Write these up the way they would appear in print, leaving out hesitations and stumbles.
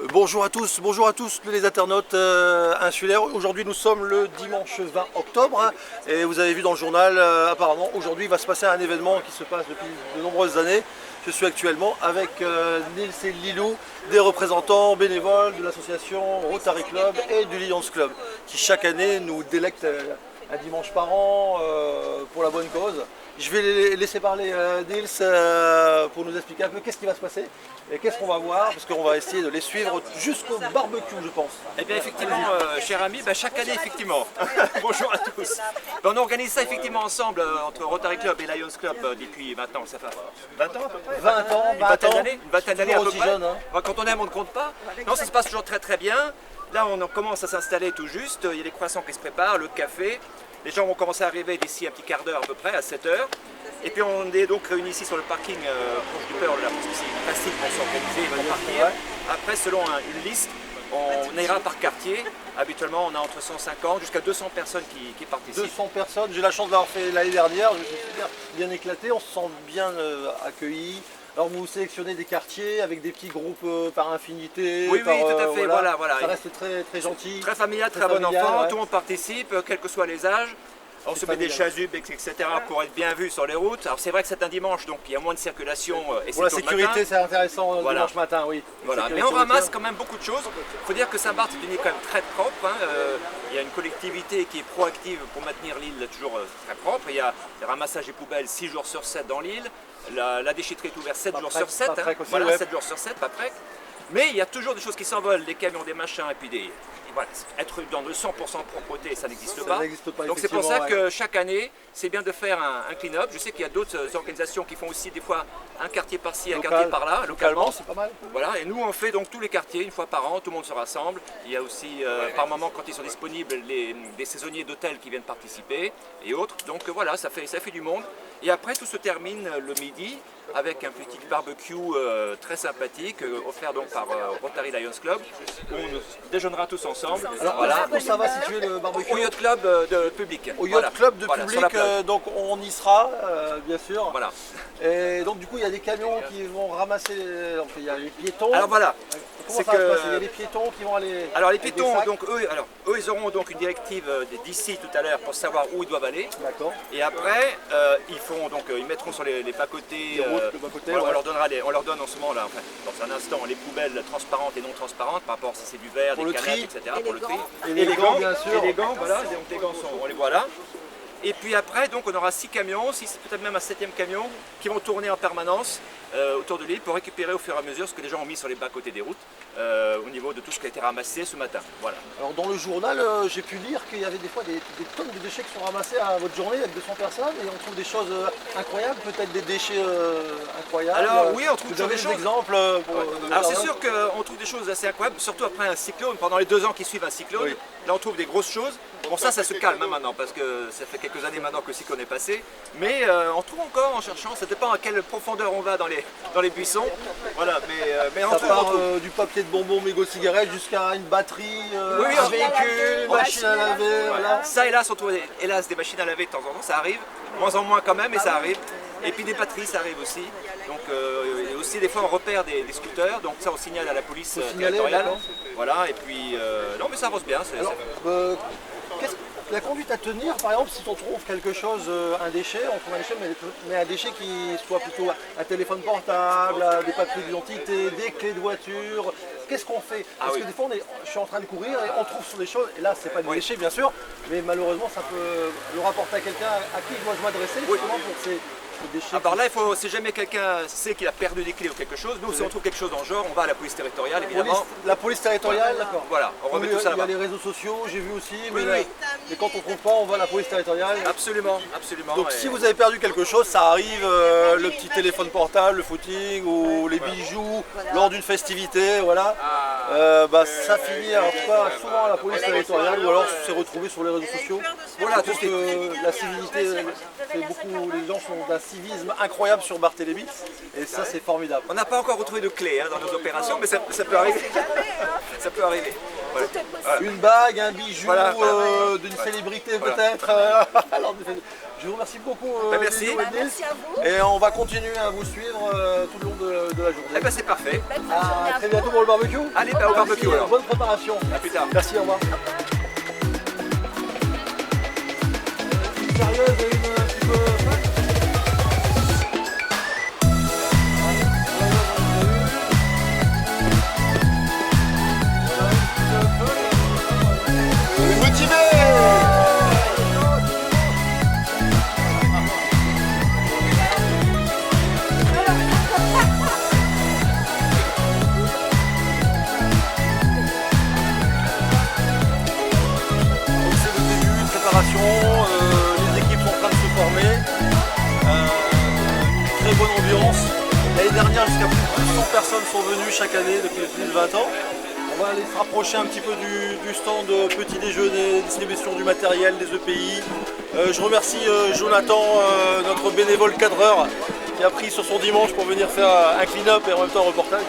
Bonjour à tous les internautes insulaires. Aujourd'hui nous sommes le dimanche 20 octobre hein, et vous avez vu dans le journal, apparemment aujourd'hui il va se passer un événement qui se passe depuis de nombreuses années. Je suis actuellement avec Nils et Lilou, des représentants bénévoles de l'association Rotary Club et du Lions Club, qui chaque année nous délectent un dimanche par an pour la bonne cause. Je vais les laisser parler Nils pour nous expliquer un peu qu'est-ce qui va se passer et qu'est-ce qu'on va voir, parce qu'on va essayer de les suivre jusqu'au barbecue, je pense. Eh bien effectivement, cher ami, chaque année effectivement, bonjour à tous. On organise ça effectivement ensemble entre Rotary Club et Lions Club depuis maintenant, ça fait 20 ans à peu près. 20 ans, Une vingtaine d'années à peu aussi près. jeune, hein. Quand on aime, on ne compte pas. Non, ça se passe toujours très très bien. Là, on commence à s'installer tout juste, il y a les croissants qui se préparent, le café. Les gens vont commencer à arriver d'ici un petit quart d'heure à peu près, à 7 h. Et puis on est donc réunis ici sur le parking proche du Pearl, là, parce que c'est facile pour s'organiser et pour partir. Après, selon une liste, on ira par quartier. Habituellement, on a entre 150 jusqu'à 200 personnes qui participent. 200 personnes, j'ai la chance d'avoir fait l'année dernière, je me suis bien éclaté, on se sent bien accueillis. Alors vous sélectionnez des quartiers avec des petits groupes par infinité. Oui, tout à fait, voilà. Ça reste très, très gentil. Très familial, très bon enfant, ouais. tout le monde participe, quels que soient les âges. On se met des chasubles, etc. pour être bien vu sur les routes. Alors c'est vrai que c'est un dimanche, donc il y a moins de circulation et pour la c'est tôt le sécurité, matin. c'est intéressant dimanche matin, oui. Voilà. Mais on ramasse quand même beaucoup de choses. Il faut dire que Saint-Barth est une île quand même très propre. Hein. Il y a une collectivité qui est proactive pour maintenir l'île toujours très propre. Il y a le ramassage des poubelles 6 jours sur 7 dans l'île. La déchetterie est ouverte 7 jours sur 7. Voilà, ouais. 7 jours sur 7, pas près. Mais il y a toujours des choses qui s'envolent, des camions, des machins, et puis voilà, être dans le 100% de propreté, ça n'existe pas. Donc c'est pour ça que chaque année, c'est bien de faire un clean-up. Je sais qu'il y a d'autres organisations qui font aussi des fois un quartier par-ci, un quartier par-là, localement. C'est pas mal. Voilà, et nous on fait donc tous les quartiers, une fois par an, tout le monde se rassemble. Il y a aussi par moment, quand ils sont disponibles, des saisonniers d'hôtels qui viennent participer et autres. Donc voilà, ça fait du monde. Et après, tout se termine le midi avec un petit barbecue très sympathique offert donc par Rotary Lions Club, où on déjeunera tous ensemble. Alors voilà, où ça va situer le barbecue? Au Yacht Club de public. Au Yacht Club de voilà, public, donc on y sera, bien sûr. Voilà. Et donc du coup, il y a des camions qui vont ramasser, donc il y a les piétons. Alors voilà. Comment ça va se passer? Il y a les piétons qui vont aller. Alors les piétons, donc eux, ils auront donc une directive d'ici tout à l'heure pour savoir où ils doivent aller. D'accord. Et après, ils mettront sur les bas-côtés. Voilà, on leur donne en ce moment là, enfin, dans un instant, les poubelles transparentes et non transparentes par rapport à si c'est du verre, pour des le canettes, tri. etc. Pour le tri. Et les gants, bien sûr. Et les gants, voilà. Donc les gants on les voit là. Et puis après, donc, on aura 6 camions, peut-être même un 7e camion, qui vont tourner en permanence autour de l'île pour récupérer au fur et à mesure ce que les gens ont mis sur les bas-côtés des routes au niveau de tout ce qui a été ramassé ce matin. Voilà. Alors dans le journal, j'ai pu lire qu'il y avait des fois des tonnes de déchets qui sont ramassés à votre journée avec 200 personnes et on trouve des choses incroyables, peut-être des déchets incroyables. Alors oui, on trouve des des choses. exemples. Alors c'est sûr qu'on trouve des choses assez incroyables, surtout après un cyclone, pendant les 2 ans qui suivent un cyclone. Oui. Là on trouve des grosses choses. Bon ça se calme maintenant parce que ça fait quelques années maintenant que le cyclone est passé. Mais on trouve encore en cherchant, ça dépend à quelle profondeur on va dans les buissons. Voilà, mais ça part du papier de bonbons, mégots cigarettes jusqu'à une batterie, un véhicule, une machine à laver. Voilà. Ça hélas on trouve hélas des machines à laver de temps en temps, ça arrive. Moins en moins quand même, mais ça arrive. Et puis des batteries, ça arrive aussi. Donc et aussi des fois on repère des scooters, donc ça on signale à la police territoriale. Voilà, et puis non mais ça avance bien. La conduite à tenir, par exemple, si on trouve quelque chose, un déchet, on trouve un déchet, mais un déchet qui soit plutôt un téléphone portable, des papiers d'identité, des clés de voiture, qu'est-ce qu'on fait? Parce que des fois, je suis en train de courir et on trouve sur des choses, et là, c'est pas des déchets, bien sûr, mais malheureusement, ça peut le rapporter à quelqu'un à qui dois-je m'adresser justement pour ces déchets. Alors là, si jamais quelqu'un sait qu'il a perdu des clés ou quelque chose, nous, si on trouve quelque chose dans le genre, on va à la police territoriale, évidemment. La police territoriale, d'accord. Voilà, on remet tout ça là-bas. Il y a les réseaux sociaux, j'ai vu aussi, mais quand on ne trouve pas, on va à la police territoriale. Absolument, absolument. Donc si vous avez perdu quelque chose, ça arrive, le petit téléphone portable, le footing ou les bijoux lors d'une festivité, voilà. Ça finit en tout cas souvent à la police territoriale ou alors c'est retrouvé sur les réseaux sociaux. Voilà, tout ce que la civilité, les gens sont d'un civisme incroyable sur Barthélémy et ça c'est formidable. On n'a pas encore retrouvé de clés dans nos opérations, mais ça peut arriver. Ça peut arriver. Voilà. Tout est possible. Une bague, un bijou Voilà. d'une Ouais. célébrité Voilà. peut-être. Alors, je vous remercie beaucoup. Merci. Lino et Nils. Merci à vous. Et on va continuer à vous suivre tout le long de la journée. Eh ben c'est parfait. Belle fin de journée À à très vous. bientôt pour le barbecue. Allez, bah, au barbecue alors. Bonne préparation. À plus tard. Merci, au revoir. Une sérieuse et une un petit peu fun. Motivé. Donc c'est le début, une préparation, les équipes sont en train de se former, une très bonne ambiance. L'année dernière, jusqu'à plus de 100 personnes sont venues chaque année depuis plus de 20 ans. On va aller se rapprocher un petit peu du stand petit déjeuner, distribution du matériel, des EPI. Je remercie Jonathan, notre bénévole cadreur, qui a pris sur son dimanche pour venir faire un clean-up et en même temps un reportage.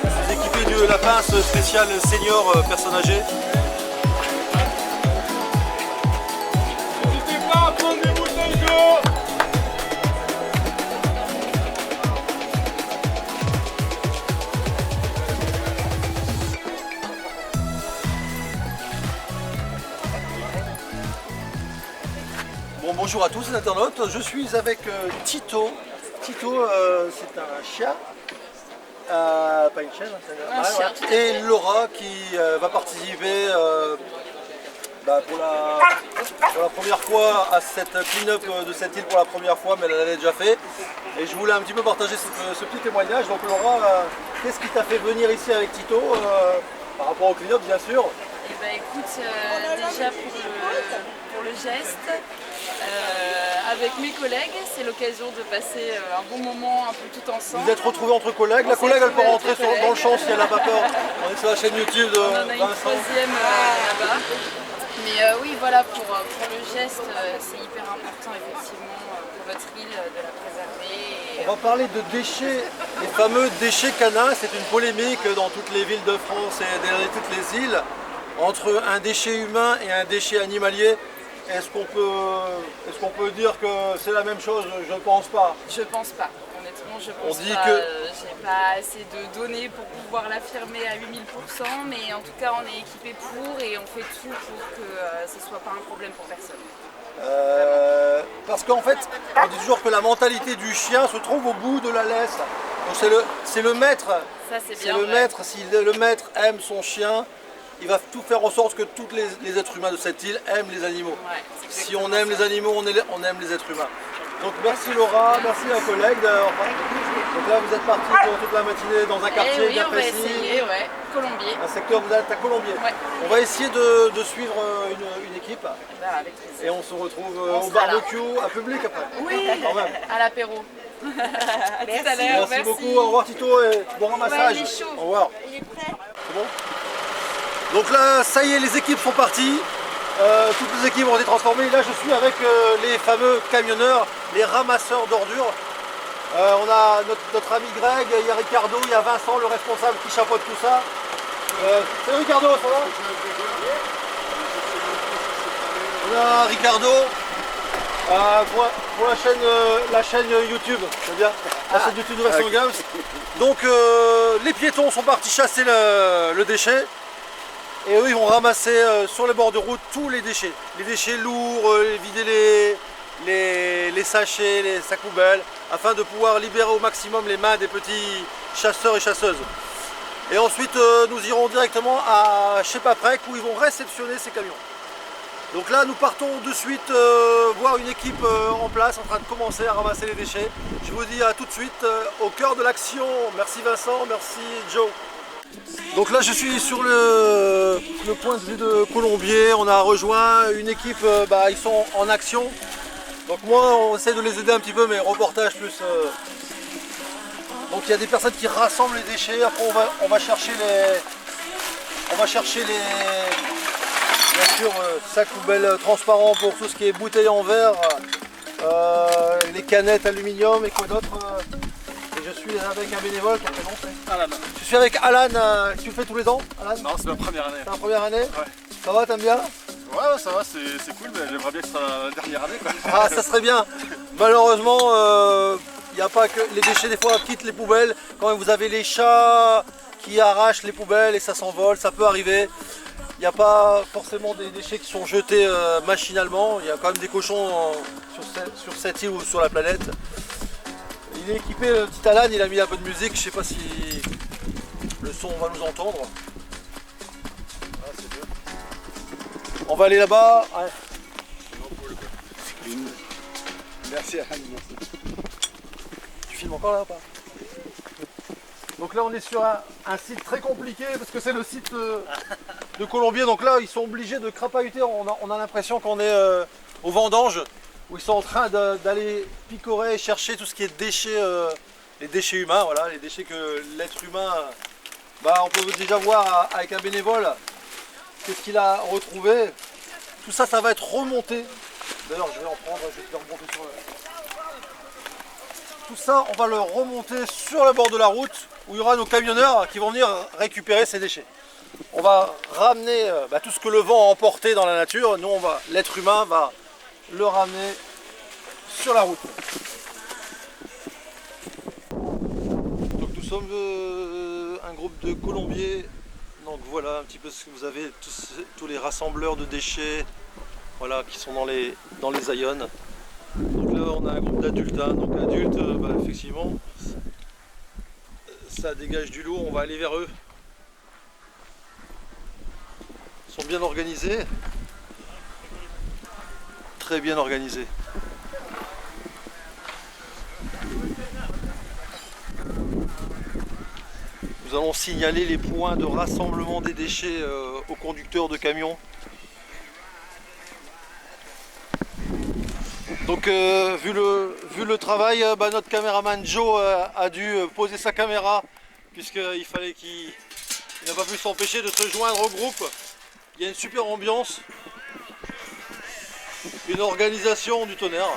Je suis équipé de la pince spéciale senior personne âgée. N'hésitez pas à prendre des bouteilles d'eau. Bon, bonjour à tous les internautes, je suis avec Tito. Tito, c'est un chien, pas une chienne, c'est Un chien, tout à et Laura qui va participer pour la première fois à cette clean-up de cette île pour la première fois, mais elle l'avait déjà fait. Et je voulais un petit peu partager ce petit témoignage. Donc Laura, qu'est-ce qui t'a fait venir ici avec Tito par rapport au clean-up bien sûr? Eh ben, écoute, déjà pour le geste, avec mes collègues, c'est l'occasion de passer un bon moment un peu tout ensemble. Vous êtes retrouvés entre collègues, la collègue elle peut rentrer dans le champ si elle n'a pas peur. On est sur la chaîne YouTube de On en a une Vincent. troisième là-bas. Mais oui, voilà, pour le geste, c'est hyper important effectivement pour notre île de la préserver. On va parler de déchets, les fameux déchets canins. C'est une polémique dans toutes les villes de France et dans toutes les îles entre un déchet humain et un déchet animalier. Est-ce qu'on peut dire que c'est la même chose? Je ne pense pas. Je pense pas. Honnêtement, je pense On dit pas. que- J'ai pas assez de données pour pouvoir l'affirmer à 8000%, mais en tout cas, on est équipé pour et on fait tout pour que ce soit pas un problème pour personne. Parce qu'en fait, on dit toujours que la mentalité du chien se trouve au bout de la laisse. Donc c'est le maître. Ça, c'est C'est bien. le vrai. maître. Si le maître aime son chien, il va tout faire en sorte que tous les êtres humains de cette île aiment les animaux. Ouais, c'est Si on exactement aime ça. les animaux, on aime les êtres humains. Donc merci Laura, merci à collègue. Donc là vous êtes parti pour toute la matinée dans un Eh quartier oui, bien on va précis. essayer, ouais. Colombier. Un secteur, vous êtes à Colombier. Ouais. On va essayer de suivre une équipe Bah, avec plaisir. et on se retrouve On au sera là. barbecue à public après. Oui, Quand même. à l'apéro. À tout à l'heure, Merci beaucoup, au revoir Tito et bon ramassage. il est chaud. Au revoir. Il est prêt. C'est bon. Donc là, ça y est, les équipes sont parties. Toutes les équipes ont été transformées. Là, je suis avec les fameux camionneurs, les ramasseurs d'ordures. On a notre ami Greg, il y a Ricardo, il y a Vincent, le responsable qui chapeaute tout ça. Salut Ricardo, ça va? On a Ricardo pour la chaîne YouTube, c'est bien, la chaîne YouTube de Vincent Games. Donc les piétons sont partis chasser le déchet. Et eux ils vont ramasser sur les bords de route tous les déchets lourds, vider les sachets, les sacs poubelles, afin de pouvoir libérer au maximum les mains des petits chasseurs et chasseuses. Et ensuite nous irons directement chez Paprec où ils vont réceptionner ces camions. Donc là nous partons de suite voir une équipe en place en train de commencer à ramasser les déchets. Je vous dis à tout de suite au cœur de l'action. Merci Vincent, merci Joe. Donc là je suis sur le point de vue de Colombier, on a rejoint une équipe, ils sont en action. Donc moi on essaie de les aider un petit peu mais reportage plus. Donc il y a des personnes qui rassemblent les déchets, après on va chercher les bien sûr sacs poubelles transparents pour tout ce qui est bouteilles en verre, les canettes aluminium et quoi d'autre. Et je suis avec un bénévole qui a prénom, Alan. je suis avec Alan, tu le fais tous les ans, Alan? Non, c'est ma première année. C'est la première année? Ouais. Ça va, t'aimes bien? Ouais, ça va, c'est cool, mais j'aimerais bien que ce soit la dernière année, quoi. Ah, ça serait bien. Malheureusement, il n'y a pas que les déchets des fois quittent les poubelles. Quand vous avez les chats qui arrachent les poubelles et ça s'envole, ça peut arriver. Il n'y a pas forcément des déchets qui sont jetés machinalement. Il y a quand même des cochons sur cette île ou sur la planète. Il est équipé, le petit Alan, il a mis un peu de musique. Je sais pas si le son va nous entendre. Ah, c'est bien. On va aller là-bas. Ouais. Merci Alan, merci. Tu filmes encore là ou pas? Donc là on est sur un site très compliqué parce que c'est le site de Colombier. Donc là ils sont obligés de crapahuter. On a l'impression qu'on est aux vendanges où ils sont en train d'aller picorer et chercher tout ce qui est déchets, les déchets humains, voilà, les déchets que l'être humain, on peut déjà voir avec un bénévole qu'est-ce qu'il a retrouvé. Tout ça, ça va être remonté. D'ailleurs je vais en prendre, je vais le remonter sur le... Tout ça, on va le remonter sur le bord de la route où il y aura nos camionneurs qui vont venir récupérer ces déchets. On va ramener tout ce que le vent a emporté dans la nature. Nous, l'être humain va le ramener sur la route. Donc nous sommes un groupe de Colombiers. Donc voilà un petit peu ce que vous avez, tous les rassembleurs de déchets, voilà, qui sont dans les Aïonnes. Donc là on a un groupe d'adultes, hein. Donc adultes, effectivement, ça dégage du lourd, on va aller vers eux. Ils sont bien organisés, très bien organisés. Nous allons signaler les points de rassemblement des déchets aux conducteurs de camions. Donc vu le travail, notre caméraman Joe a dû poser sa caméra puisqu'il fallait qu'il n'a pas pu s'empêcher de se joindre au groupe. Il y a une super ambiance, une organisation du tonnerre.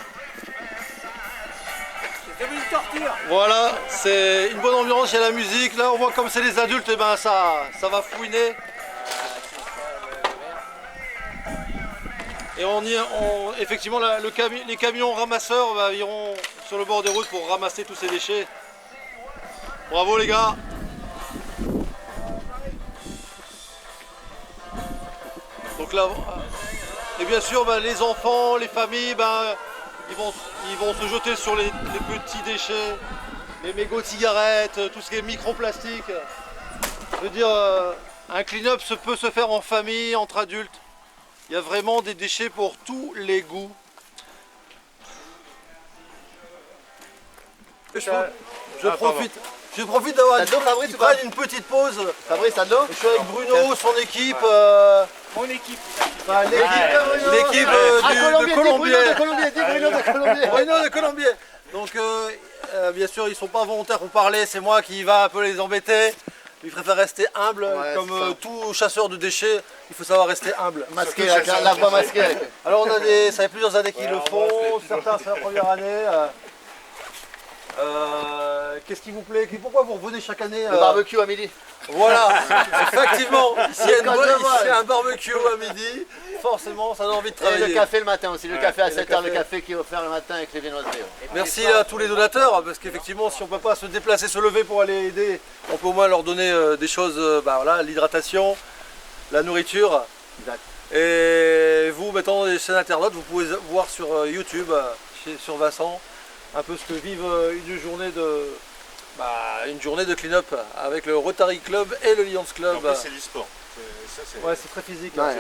Voilà, c'est une bonne ambiance, il y a la musique. Là on voit comme c'est les adultes, et ça va fouiner. Et effectivement, les camions ramasseurs iront sur le bord des routes pour ramasser tous ces déchets. Bravo les gars! Donc là, et bien sûr, les enfants, les familles, ils vont se jeter sur les petits déchets, les mégots de cigarettes, tout ce qui est microplastique. Je veux dire, un clean-up peut se faire en famille, entre adultes. Il y a vraiment des déchets pour tous les goûts. Je profite d'avoir qu'ils prennent une petite pause. Fabrice, t'as de l'eau? Je suis avec Bruno, son équipe. Mon équipe. L'équipe de Colombier. Bruno de Colombier. Donc bien sûr ils sont pas volontaires pour parler, c'est moi qui va un peu les embêter. Ils préfèrent rester humbles, Ouais, comme tout chasseur de déchets, il faut savoir rester humble. Masqué, la voix masquée. Alors ça fait plusieurs années qu'ils le font, certains c'est la première année. Qu'est-ce qui vous plaît? Pourquoi vous revenez chaque année? Le barbecue à midi. Voilà, effectivement, s'il y a un barbecue à midi, forcément ça donne envie de Et travailler. le café le matin aussi, le café à 7h, le café qui est offert le matin avec les viennoiseries. Merci à tous les donateurs, parce qu'effectivement si on ne peut pas se déplacer, se lever pour aller aider, on peut au moins leur donner des choses, l'hydratation, la nourriture. Exact. Et vous, mettant des chaînes internautes, vous pouvez voir sur YouTube, sur Vincent, un peu ce que vivent une journée de clean-up avec le Rotary Club et le Lions Club. En plus, c'est du sport. Ouais, c'est très physique. Ouais.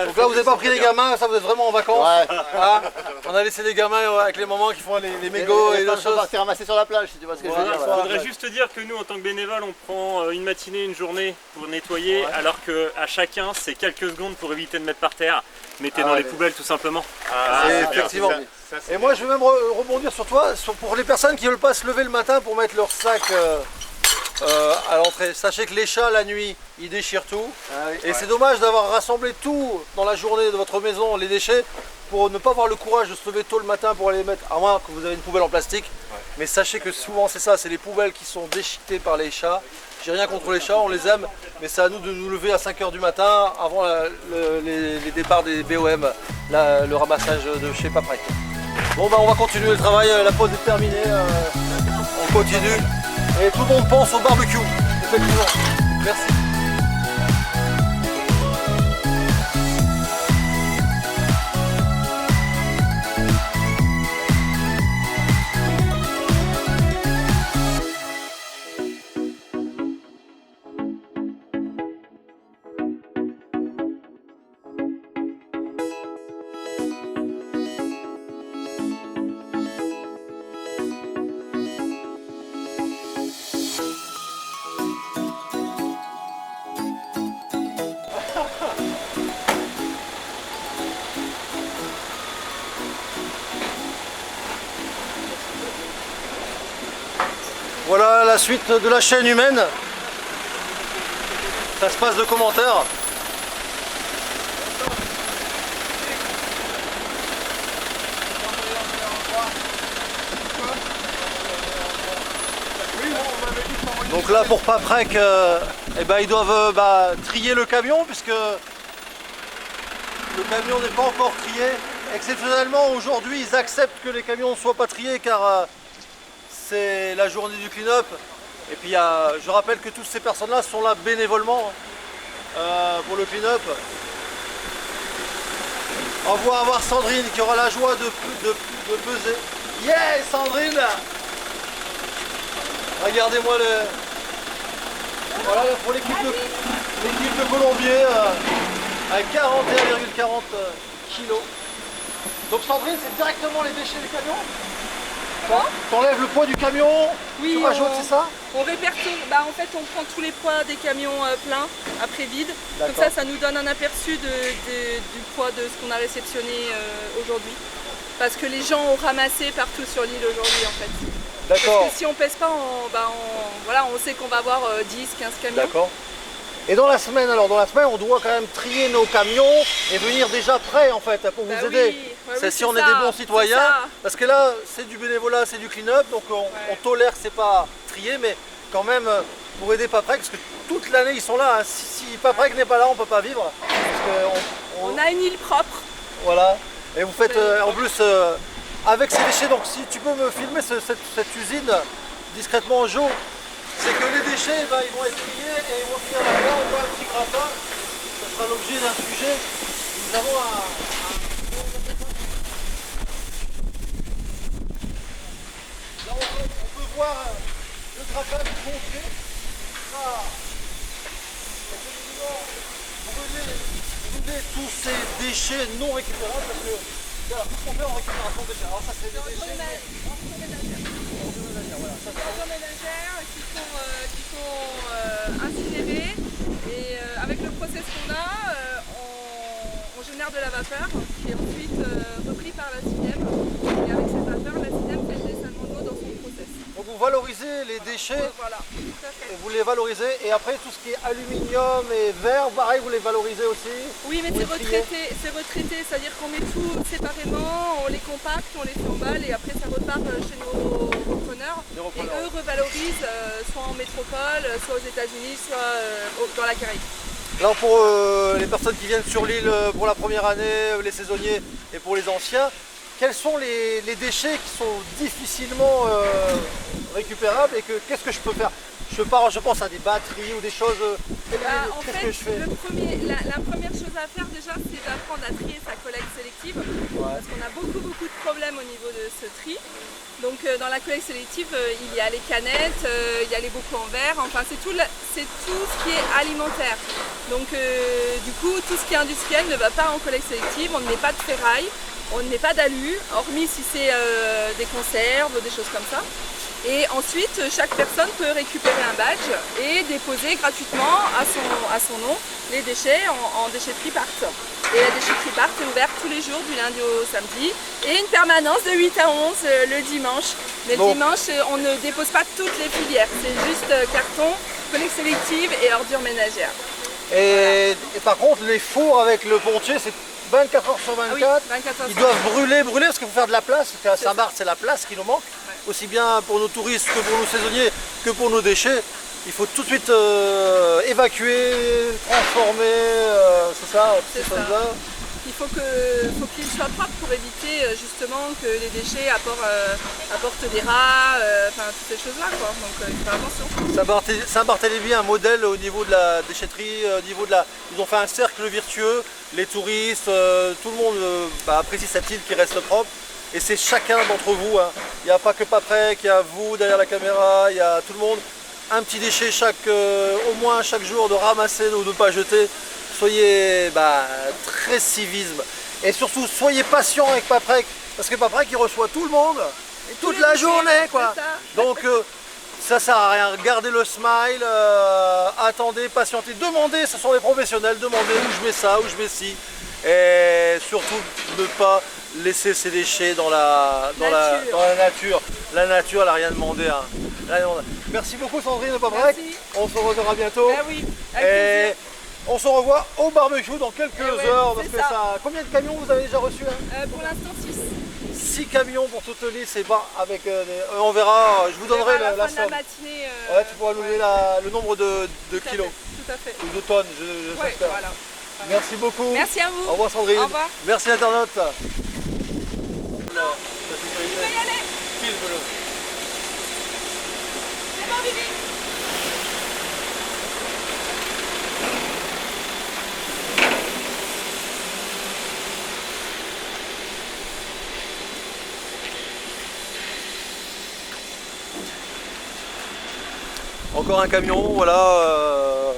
Donc là, vous n'avez pas pris les gamins, ça vous êtes vraiment en vacances. Ouais. Ah, on a laissé les gamins avec les mamans qui font les mégots et les d'autres gens choses. partir ramasser sur la plage, si tu vois ce que je veux dire. Voilà. Voilà. Je voudrais juste te dire que nous, en tant que bénévoles, on prend une matinée, une journée pour nettoyer, alors qu'à chacun, c'est quelques secondes pour éviter de mettre par terre. Mettez dans les poubelles, tout simplement. Effectivement. Et moi, je vais même rebondir sur toi, pour les personnes qui ne veulent pas se lever le matin pour mettre leur sac à l'entrée. Sachez que les chats, la nuit, ils déchirent tout. Et c'est dommage d'avoir rassemblé tout dans la journée de votre maison, les déchets, pour ne pas avoir le courage de se lever tôt le matin pour aller les mettre, à moins que vous avez une poubelle en plastique. Mais sachez que souvent c'est ça, c'est les poubelles qui sont déchiquetées par les chats. J'ai rien contre les chats, on les aime, mais c'est à nous de nous lever à 5 h du matin avant les départs des BOM, le ramassage de chez Paprec. Bon bah on va continuer le travail, la pause est terminée, on continue. Et tout le monde pense au barbecue, effectivement. Merci. Voilà la suite de la chaîne humaine. Ça se passe de commentaires. Donc là pour Paprec, eh ben, ils doivent trier le camion puisque le camion n'est pas encore trié. Exceptionnellement aujourd'hui ils acceptent que les camions ne soient pas triés car c'est la journée du clean-up. Et puis je rappelle que toutes ces personnes-là sont là bénévolement pour le clean-up. On va avoir Sandrine qui aura la joie de peser. Yeah Sandrine! Regardez-moi voilà pour l'équipe de Colombier à 41,40 kg. Donc Sandrine, c'est directement les déchets du camion? T'enlèves le poids du camion, Oui, tu rajoutes, c'est ça? On répertorie, en fait on prend tous les poids des camions pleins après vide. Comme D'accord. ça nous donne un aperçu du poids de ce qu'on a réceptionné aujourd'hui. Parce que les gens ont ramassé partout sur l'île aujourd'hui en fait. D'accord. Parce que si on pèse pas, on sait qu'on va avoir 10, 15 camions. D'accord. Et dans la semaine, on doit quand même trier nos camions et venir déjà prêts en fait pour vous aider. C'est si on est des bons citoyens, parce que là c'est du bénévolat, c'est du clean-up, donc on tolère que c'est pas trié, mais quand même pour aider Paprec, parce que toute l'année ils sont là. Hein. Si Paprec n'est pas là, on peut pas vivre. Parce que on a une île propre. Voilà. Et vous faites en plus avec ces déchets. Donc si tu peux me filmer cette usine discrètement en jour. C'est que les déchets, ils vont être triés et ils vont finir là-bas. On voit un petit grappin. Ça sera l'objet d'un sujet. Nous avons Là, on peut voir le grappin du pompier. Brûler tous ces déchets non récupérables parce que tout ce qu'on fait en récupération de déchets. Alors ça c'est des déchets. Ménagères qui sont incinérées et avec le process qu'on a, on génère de la vapeur qui est ensuite repris par la CIDEM et avec cette vapeur, la CIDEM fait le dessalement de l'eau dans son process. Donc vous valorisez les déchets, Voilà, tout à fait. et vous les valorisez et après tout ce qui est aluminium et verre, pareil vous les valorisez aussi? Oui, mais c'est retraité, c'est-à-dire qu'on met tout séparément, on les compacte, on les fait en balles et après ça repart chez nos repreneurs. Et eux revalorisent soit en métropole, soit aux États-Unis, soit dans la Caraïbe. Alors pour les personnes qui viennent sur l'île pour la première année, les saisonniers et pour les anciens, quels sont les déchets qui sont difficilement récupérables et qu'est-ce que je peux faire? Je pense à des batteries ou des choses. En Qu'est-ce fait, que je fais? la première chose à faire déjà, c'est d'apprendre à trier sa collecte sélective. Parce qu'on a beaucoup de problèmes au niveau de ce tri. Donc dans la collecte sélective, il y a les canettes, il y a les bocaux en verre, enfin c'est tout ce qui est alimentaire. Donc du coup, tout ce qui est industriel ne va pas en collecte sélective, on ne met pas de ferraille, on ne met pas d'alu, hormis si c'est des conserves, des choses comme ça. Et ensuite, chaque personne peut récupérer un badge et déposer gratuitement à son nom les déchets en déchetterie Part. Et la déchetterie Part est ouverte tous les jours du lundi au samedi et une permanence de 8 à 11 le dimanche. Mais le dimanche, on ne dépose pas toutes les filières, c'est juste carton, collecte sélective et ordures ménagères. Et par contre, les fours avec le pontier, 24 heures sur Ah oui, 24. 24 heures Ils sur doivent brûler parce qu'il faut faire de la place, parce qu'à C'est ça. Saint-Barth c'est la place qui nous manque, aussi bien pour nos touristes que pour nos saisonniers que pour nos déchets. Il faut tout de suite évacuer, transformer, c'est ça, C'est ces ça. choses-là. Il faut que l'île soit propre pour éviter justement que les déchets apportent des rats, enfin toutes ces choses-là quoi. Donc il faut faire attention. Saint-Barthélemy, un modèle au niveau de la déchetterie, au niveau de la... Ils ont fait un cercle vertueux, les touristes, tout le monde apprécie cette île qui reste propre. Et c'est chacun d'entre vous, hein. Il n'y a pas que Paprec, il y a vous derrière la caméra, il y a tout le monde. Un petit déchet au moins chaque jour de ramasser ou de ne pas jeter. Soyez très civisme. Et surtout, soyez patient avec Paprec. Parce que Paprec, il reçoit tout le monde. Et toute les la déchets, journée, quoi. c'est ça. Donc, ça sert à rien. Gardez le smile, attendez, patientez. Demandez, ce sont des professionnels. Demandez où je mets ça, où je mets ci. Et surtout, ne pas laisser ces déchets dans la nature. La nature, elle n'a rien demandé. Hein. Rien demandé. Merci beaucoup Sandrine de Paprec. Merci. On se reverra bientôt. Ah oui, avec Et plaisir. on se revoit au barbecue dans quelques ouais, heures. Parce c'est que ça. combien de camions vous avez déjà reçus hein Pour l'instant 6. 6 camions pour toute l'île, c'est pas avec. On verra, je vous donnerai à la la fin de la somme. matinée. Ouais, tu pourras nous donner le nombre de tout à kilos fait, tout à fait. ou de tonnes, Ouais, j'espère. voilà. Merci beaucoup. Merci à vous. Au revoir Sandrine. Au revoir. Merci internaute. Tu peux y aller. C'est bon Vivi. Encore un camion, voilà.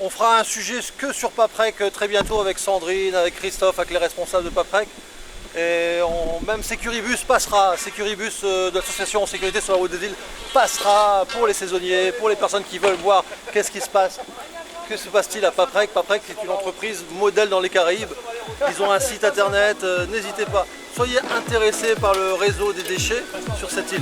On fera un sujet que sur Paprec très bientôt avec Sandrine, avec Christophe, avec les responsables de Paprec. Et même Sécuribus passera, Sécuribus de l'association en sécurité sur la route des îles passera pour les saisonniers, pour les personnes qui veulent voir qu'est-ce qui se passe. Que se passe-t-il à Paprec? Paprec c'est une entreprise modèle dans les Caraïbes. Ils ont un site internet, n'hésitez pas. Soyez intéressés par le réseau des déchets sur cette île.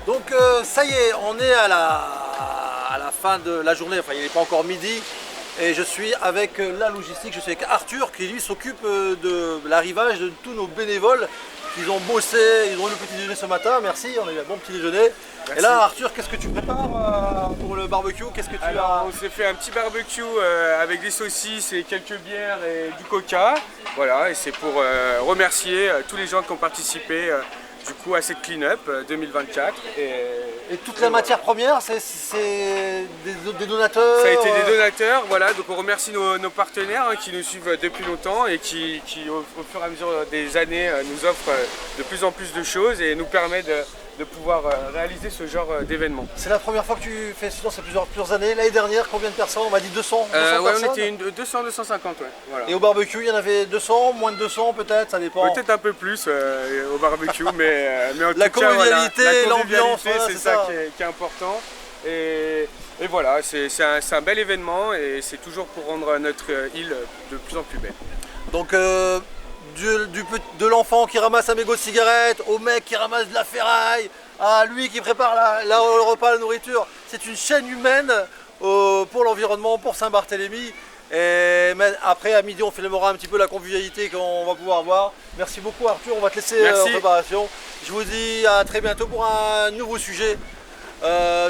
Donc ça y est, on est à la fin de la journée, enfin il n'est pas encore midi, et je suis avec la logistique, je suis avec Arthur qui lui s'occupe de l'arrivage de tous nos bénévoles. Ils ont bossé, ils ont eu le petit déjeuner ce matin, merci, on a eu un bon petit déjeuner. Merci. Et là Arthur, qu'est-ce que tu prépares pour le barbecue? Qu'est-ce que tu Alors, on s'est fait un petit barbecue avec des saucisses et quelques bières et du coca. Voilà, et c'est pour remercier tous les gens qui ont participé du coup à cette clean-up 2024. Et toute la matière première, c'est des donateurs? Ça a été des donateurs, voilà, donc on remercie nos partenaires hein, qui nous suivent depuis longtemps et qui au fur et à mesure des années nous offrent de plus en plus de choses et nous permet de pouvoir réaliser ce genre d'événement. C'est la première fois que tu fais ça, c'est plusieurs années. L'année dernière, combien de personnes? On m'a dit 200, 200 Ouais, personnes. on était 200-250, ouais. Voilà. Et au barbecue, il y en avait 200, moins de 200 peut-être, ça dépend. Peut-être un peu plus au barbecue, mais en La tout cas, voilà, convivialité, l'ambiance, voilà, c'est c'est ça ça. qui est important. Et voilà, c'est un bel événement et c'est toujours pour rendre notre île de plus en plus belle. Donc de l'enfant qui ramasse un mégot de cigarette, au mec qui ramasse de la ferraille, à lui qui prépare le repas, la nourriture. C'est une chaîne humaine pour l'environnement, pour Saint-Barthélemy. Mais après, à midi, on filmera un petit peu la convivialité qu'on va pouvoir voir. Merci beaucoup Arthur, on va te laisser Merci. en préparation. Je vous dis à très bientôt pour un nouveau sujet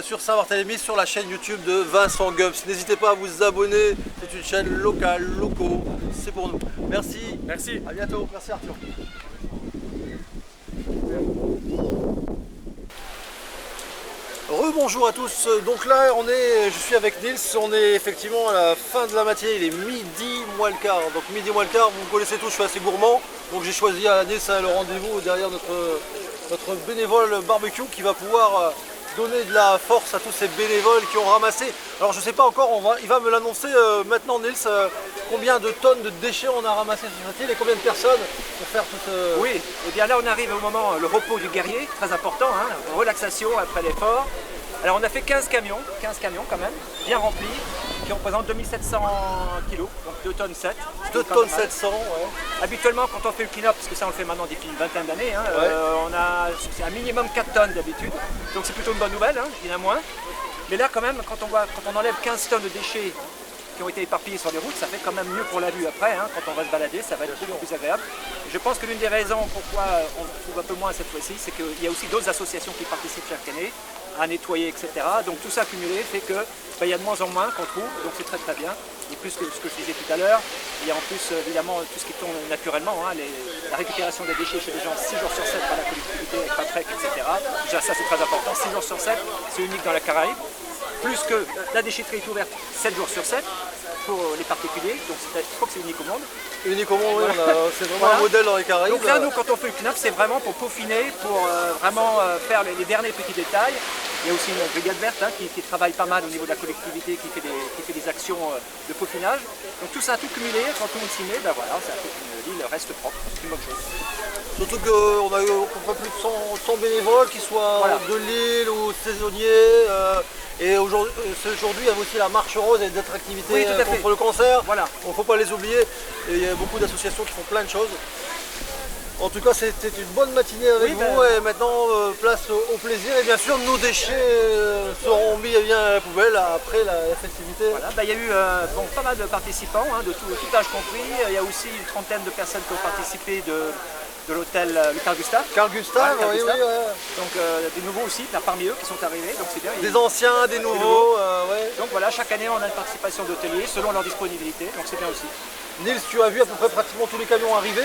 sur Saint-Barthélemy, sur la chaîne YouTube de Vincent Gubbs. N'hésitez pas à vous abonner, c'est une chaîne locale, locaux, c'est pour nous. Merci, Merci. à bientôt, merci Arthur. Rebonjour à tous, donc là je suis avec Nils, on est effectivement à la fin de la matinée, il est midi moins le quart. Donc midi moins le quart, vous me connaissez tous, je suis assez gourmand, donc j'ai choisi à Nils le rendez-vous derrière notre bénévole barbecue qui va pouvoir donner de la force à tous ces bénévoles qui ont ramassé. Alors je sais pas encore, il va me l'annoncer maintenant Nils, combien de tonnes de déchets on a ramassé sur cette île et combien de personnes pour faire tout ce... Oui, et bien là on arrive au moment, le repos du guerrier, très important, hein, relaxation après l'effort. Alors on a fait 15 camions quand même, bien remplis, qui représentent 2700 kg, donc 2 tonnes 7. 2 tonnes 700, ouais. Habituellement quand on fait le clean-up, parce que ça on le fait maintenant depuis une vingtaine d'années, hein, Ouais. c'est un minimum 4 tonnes d'habitude, donc c'est plutôt une bonne nouvelle, hein, il y en a moins. Mais là quand même, quand on enlève 15 tonnes de déchets qui ont été éparpillés sur les routes, ça fait quand même mieux pour la vue après, hein, quand on va se balader, ça va être beaucoup plus agréable. Je pense que l'une des raisons pourquoi on trouve un peu moins cette fois-ci, c'est qu'il y a aussi d'autres associations qui participent chaque année à nettoyer, etc. Donc tout ça cumulé fait que il y a de moins en moins qu'on trouve, donc c'est très très bien. Et plus que ce que je disais tout à l'heure, il y a en plus évidemment tout ce qui tombe naturellement, hein, la récupération des déchets chez les gens 6 jours sur 7 par la collectivité, avec Patrec, etc. Déjà ça c'est très important, 6 jours sur 7, c'est unique dans la Caraïbe. Plus que la déchetterie est ouverte 7 jours sur 7 pour les particuliers, donc je crois que c'est unique au monde. Unique au monde, oui, c'est vraiment Voilà. un modèle dans les Caraïbes. Donc là, nous, quand on fait le clean-up, c'est vraiment pour peaufiner, pour vraiment faire les derniers petits détails. Il y a aussi une brigade verte hein, qui travaille pas mal au niveau de la collectivité, qui fait des actions de peaufinage. Donc tout ça, tout cumulé, quand tout le monde s'y met, ben voilà, ça fait qu'une l'île reste propre, c'est une bonne chose. Surtout qu'on a eu à peu près plus de 100 bénévoles, qu'ils soient Voilà. de l'île ou saisonniers. Et aujourd'hui, il y a aussi la marche rose et d'autres activités Oui, tout à fait. contre le cancer. Voilà. Il ne faut pas les oublier. Et il y a beaucoup d'associations qui font plein de choses. En tout cas, c'était une bonne matinée avec Oui, vous. Et maintenant, place au plaisir. Et bien sûr, nos déchets seront mis bien à la poubelle après la festivité. Voilà, ben, il y a eu bon, pas mal de participants, hein, de tout âge compris. Il y a aussi une trentaine de personnes qui ont participé de l'hôtel le Carl Gustave. Carl Gustave, Carl oui, Gustave. oui, ouais. Donc des nouveaux aussi, là, parmi eux qui sont arrivés, donc c'est bien. Des anciens, des nouveaux. Ouais. Donc voilà, chaque année on a une participation d'hôteliers selon leur disponibilité, donc c'est bien aussi. Nils, tu as vu à peu près pratiquement tous les camions arriver.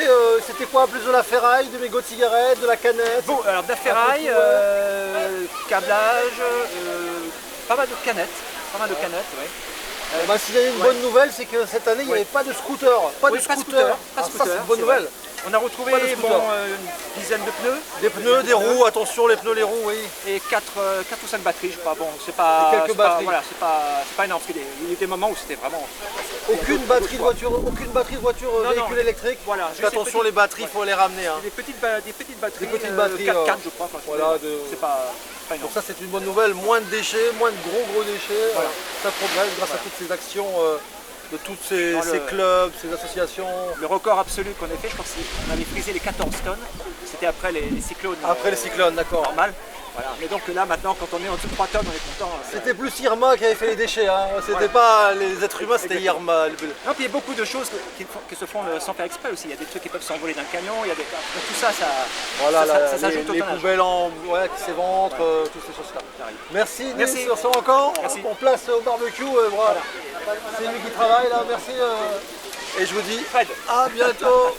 C'était quoi? Plus de la ferraille, des mégots de cigarettes, de la canette? Bon, alors de la ferraille, câblage, pas mal de canettes, ouais. Bah, s'il y a une bonne nouvelle, c'est que cette année, il n'y avait pas de scooter. Pas Oui, de scooter. pas de Ah, ça, scooter, c'est une bonne c'est nouvelle. vrai. On a retrouvé Pas de scooter. une dizaine de pneus. Des pneus, des roues, attention, les pneus, les roues, oui. Et 4 ou 5 batteries, je crois. Bon, c'est pas. Et quelques c'est pas- batteries. Voilà, c'est pas énorme. Parce qu'il y a eu des moments où c'était vraiment. Aucune batterie de voiture, Non, véhicule non. électrique. Voilà, Parce juste qu'attention, des les batteries, il faut les ramener. Hein. Des petites batteries. Des petites batteries, 4 je crois. voilà, C'est pas énorme. Donc ça, c'est une bonne nouvelle. Moins de déchets, moins de gros déchets. Voilà. Ça progresse grâce à toutes ces actions de tous ces Dans le- clubs, ces associations. Le record absolu qu'on ait fait, je crois qu'on avait frisé les 14 tonnes. C'était après les cyclones. Après les cyclones, d'accord. Normal. Voilà. Mais donc là, maintenant, quand on est en dessous de 3 tonnes, on est content. C'était plus Irma qui avait fait les déchets, hein. C'était pas les êtres humains, c'était Irma. Non, puis il y a beaucoup de choses qui se font sans faire exprès aussi. Il y a des trucs qui peuvent s'envoler d'un camion. Il y a des... Donc tout ça, Voilà, ça s'ajoute au les tonnage. poubelles qui s'éventrent, toutes ces choses-là. Merci, Nils, Merci. on se revoit encore. Merci. On place au barbecue, voilà. C'est lui qui travaille là, merci. Et je vous dis Fred. à bientôt.